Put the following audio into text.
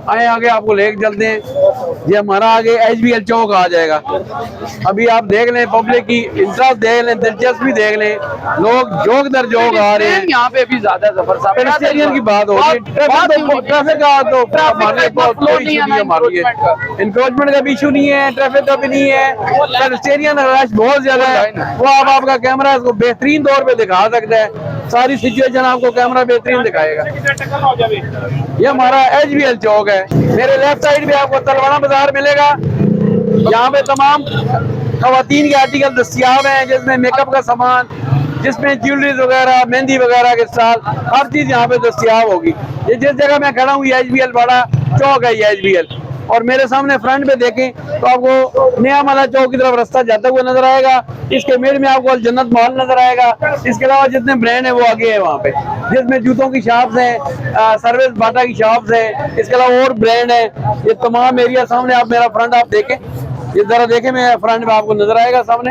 आए आगे आपको लेके चलते हैं। ये हमारा आगे HBL चौक आ जाएगा। अभी आप देख लें, पब्लिक की इंटरेस्ट देख लें, दिलचस्पी देख लें, लोग जोक दर जोक आ रहे हैं। यहाँ पे भी ज्यादा जबर साहब पेडेस्ट्रियन की बात हो रही है, ट्रैफिक का तो हमारे बहुत कोई इशू नहीं है, हमारी इंक्रोचमेंट का भी इशू नहीं है, ट्रैफिक का भी नहीं है। पेडेस्ट्रियन रश बहुत ज्यादा है, वो आप आपका कैमरा इसको बेहतरीन तौर पे दिखा सकता है। सारी सिचुएशन आपको कैमरा बेहतरीन दिखाएगा। ये हमारा HBL चौक है। मेरे लेफ्ट साइड पे आपको तलवाड़ा बाजार मिलेगा। यहाँ पे तमाम खवातीन के आर्टिकल दस्तियाब हैं, जिसमें मेकअप का सामान, जिसमें ज्वेलरीज वगैरह, मेहंदी वगैरह के साथ हर चीज यहाँ पे दस्तियाब होगी। ये जिस जगह मैं खड़ा हूँ ये HBL बड़ा चौक है, ये HBL। और मेरे सामने फ्रंट पे देखें तो आपको नया माला चौक की तरफ रास्ता जाता हुआ नजर आएगा। इसके मिड में आपको जन्नत महल नजर आएगा। इसके अलावा जितने ब्रांड है वो आगे है वहाँ पे, जिसमें जूतों की शॉप्स हैं, सर्विस बाटा की शॉप्स हैं, इसके अलावा और ब्रांड है। ये तमाम एरिया सामने आप मेरा फ्रंट आप देखें, ये जरा देखें, मेरा फ्रंट में आपको नजर आएगा सामने।